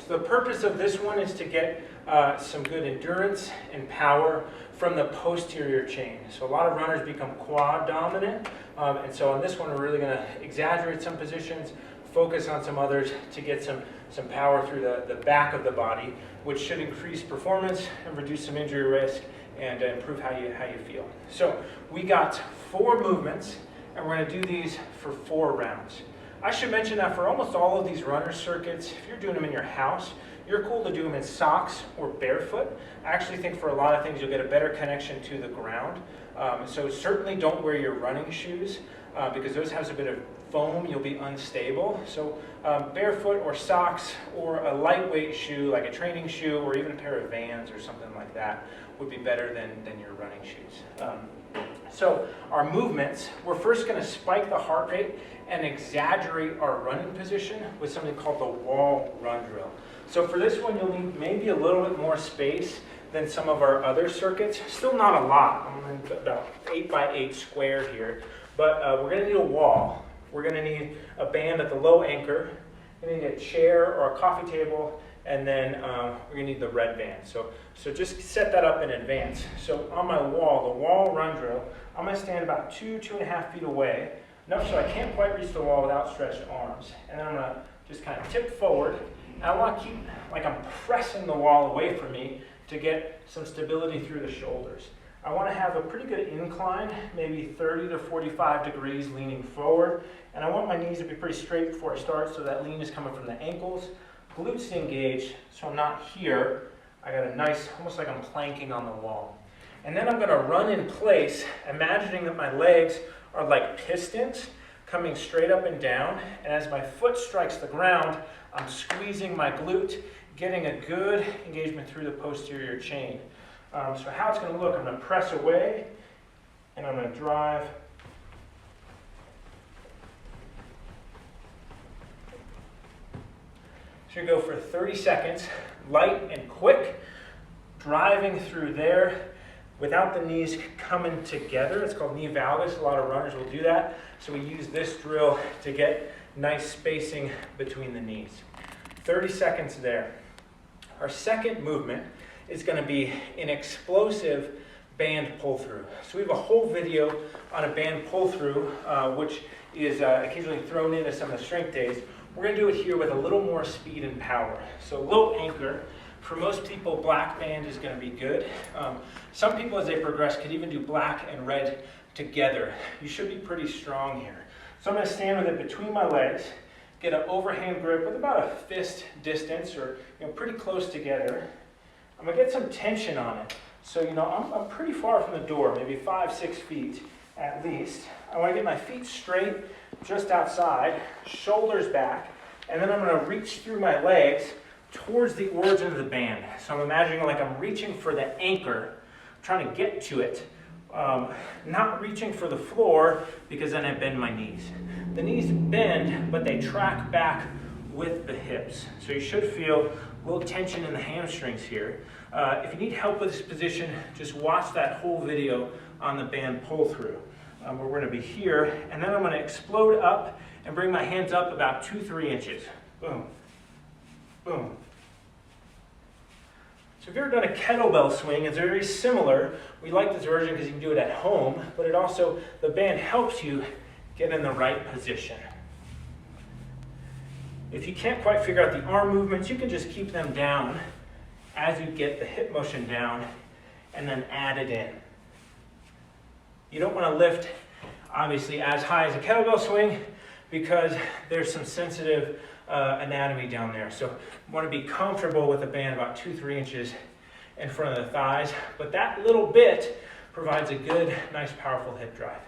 So the purpose of this one is to get some good endurance and power from the posterior chain. So a lot of runners become quad dominant, and so on this one we're really going to exaggerate some positions, focus on some others to get some power through the back of the body, which should increase performance and reduce some injury risk and improve how you feel. So we got 4 movements, and we're going to do these for 4 rounds. I should mention that for almost all of these runner circuits, if you're doing them in your house, you're cool to do them in socks or barefoot. I actually think for a lot of things you'll get a better connection to the ground. So certainly don't wear your running shoes because those have a bit of foam, you'll be unstable. So barefoot or socks or a lightweight shoe like a training shoe or even a pair of Vans or something like that would be better than your running shoes. So our movements, we're first going to spike the heart rate and exaggerate our running position with something called the wall run drill. So for this one, you'll need maybe a little bit more space than some of our other circuits. Still not a lot. I'm going to put about 8 by 8 square here. But we're going to need a wall. We're going to need a band at the low anchor. We're going to need a chair or a coffee table. And then we're going to need the red band. So just set that up in advance. So on my wall, the wall run drill, I'm going to stand about 2.5 feet away, enough so I can't quite reach the wall with outstretched arms. And then I'm going to just kind of tip forward. And I want to keep, like I'm pressing the wall away from me to get some stability through the shoulders. I want to have a pretty good incline, maybe 30 to 45 degrees leaning forward. And I want my knees to be pretty straight before I start so that lean is coming from the ankles. Glutes engaged, so I'm not here. I got a nice, almost like I'm planking on the wall. And then I'm going to run in place, imagining that my legs are like pistons coming straight up and down. And as my foot strikes the ground, I'm squeezing my glute, getting a good engagement through the posterior chain. So how it's going to look, I'm going to press away, and I'm going to drive. So you go for 30 seconds, light and quick, driving through there without the knees coming together. It's called knee valgus. A lot of runners will do that. So we use this drill to get nice spacing between the knees. 30 seconds there. Our second movement is going to be an explosive band pull-through. So we have a whole video on a band pull-through, which is occasionally thrown into some of the strength days. We're going to do it here with a little more speed and power. So low anchor. For most people, black band is going to be good. Some people, as they progress, could even do black and red together. You should be pretty strong here. So I'm going to stand with it between my legs, get an overhand grip with about a fist distance or pretty close together. I'm going to get some tension on it. So I'm pretty far from the door, maybe 5-6 feet at least. I want to get my feet straight just outside, shoulders back, and then I'm going to reach through my legs towards the origin of the band. So I'm imagining like I'm reaching for the anchor, trying to get to it, not reaching for the floor because then I bend my knees. The knees bend, but they track back with the hips. So you should feel a little tension in the hamstrings here. If you need help with this position, just watch that whole video on the band pull-through. Where we're going to be here, and then I'm going to explode up and bring my hands up about 2-3 inches. Boom, boom. So if you've ever done a kettlebell swing, it's very similar. We like this version because you can do it at home, but it also, the band helps you get in the right position. If you can't quite figure out the arm movements, you can just keep them down as you get the hip motion down and then add it in. You don't want to lift, obviously, as high as a kettlebell swing because there's some sensitive anatomy down there. So you want to be comfortable with a band about 2-3 inches in front of the thighs. But that little bit provides a good, nice, powerful hip drive.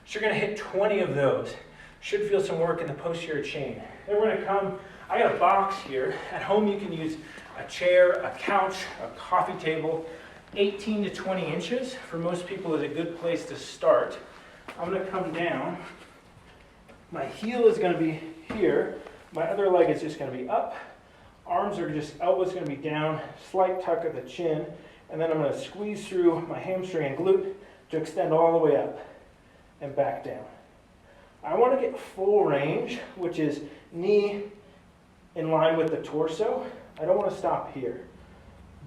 So you're going to hit 20 of those. Should feel some work in the posterior chain. Then we're going to come, I got a box here. At home you can use a chair, a couch, a coffee table. 18 to 20 inches for most people is a good place to start. I'm going to come down. My heel is going to be here. My other leg is just going to be up. Arms are just, elbows going to be down, slight tuck at the chin, and then I'm going to squeeze through my hamstring and glute to extend all the way up and back down. I want to get full range, which is knee in line with the torso, I don't want to stop here.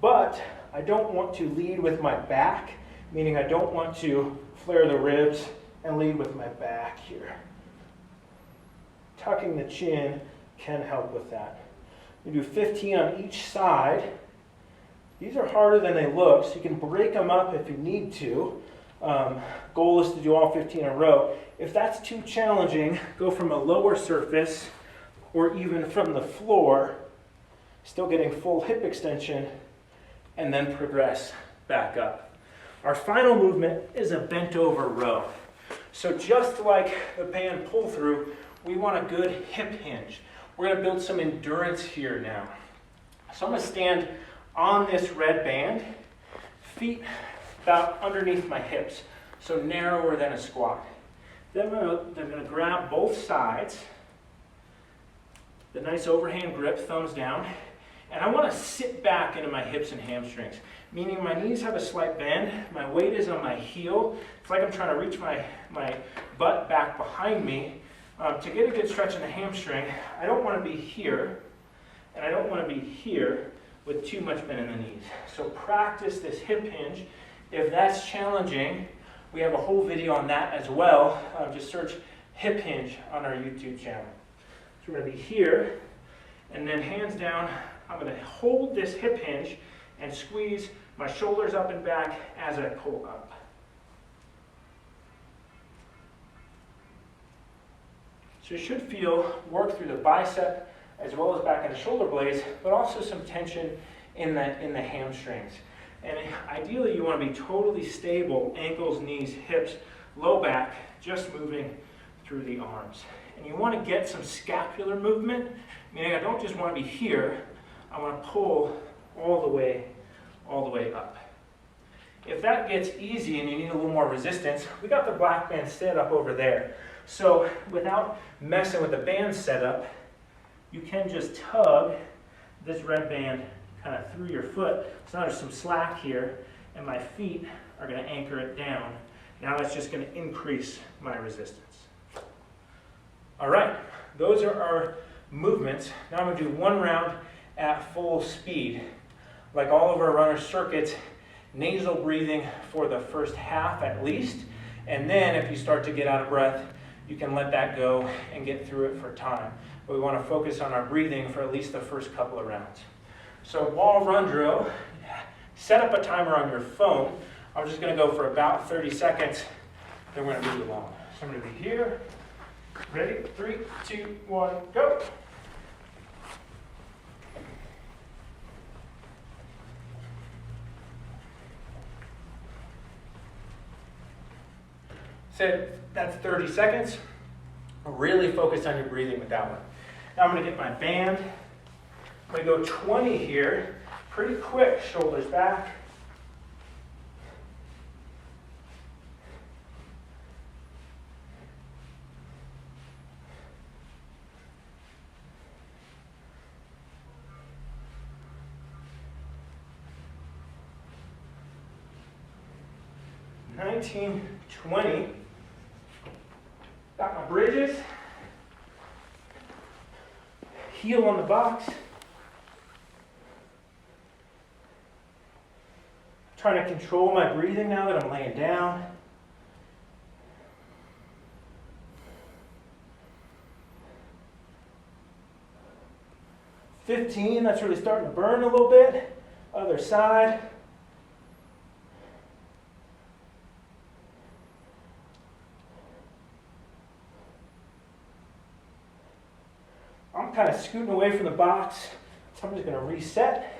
But I don't want to lead with my back, meaning I don't want to flare the ribs and lead with my back here. Tucking the chin can help with that. We do 15 on each side. These are harder than they look, so you can break them up if you need to. Goal is to do all 15 in a row. If that's too challenging, go from a lower surface or even from the floor, still getting full hip extension, and then progress back up. Our final movement is a bent over row. So just like the band pull through, we want a good hip hinge. We're going to build some endurance here now. So I'm going to stand on this red band, feet about underneath my hips, so narrower than a squat. Then I'm going to grab both sides, the nice overhand grip, thumbs down, and I want to sit back into my hips and hamstrings, meaning my knees have a slight bend, my weight is on my heel. It's like I'm trying to reach my butt back behind me. To get a good stretch in the hamstring, I don't want to be here, and I don't want to be here with too much bend in the knees. So practice this hip hinge. If that's challenging, we have a whole video on that as well. Just search hip hinge on our YouTube channel. So we're going to be here, and then hands down, I'm going to hold this hip hinge and squeeze my shoulders up and back as I pull up. So you should feel work through the bicep as well as back in the shoulder blades, but also some tension in the hamstrings. And ideally you want to be totally stable, ankles, knees, hips, low back, just moving through the arms. And you want to get some scapular movement, meaning I don't just want to be here, I want to pull all the way up. If that gets easy and you need a little more resistance, we got the black band set up over there. So without messing with the band setup, you can just tug this red band kind of through your foot. So now there's some slack here, and my feet are going to anchor it down. Now that's just going to increase my resistance. All right, those are our movements. Now I'm going to do one round at full speed. Like all of our runner circuits, nasal breathing for the first half at least, and then if you start to get out of breath, you can let that go and get through it for time. But we want to focus on our breathing for at least the first couple of rounds. So wall run drill, set up a timer on your phone. I'm just going to go for about 30 seconds, then we're going to move along. So I'm going to be here. Ready? 3, 2, 1, go. Said that's 30 seconds. Really focus on your breathing with that one. Now I'm going to get my band. I'm going to go 20 here. Pretty quick, shoulders back. $19, $20. Got my bridges. Heel on the box. Trying to control my breathing now that I'm laying down. $15, that's really starting to burn a little bit. Other side. I'm kind of scooting away from the box, so I'm just going to reset.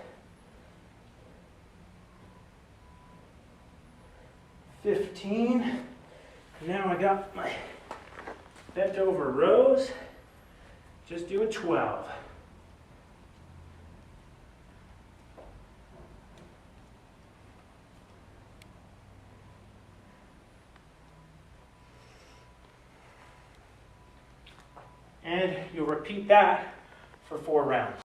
15. Now I got my bent over rows. Just doing 12. And you'll repeat that for 4 rounds.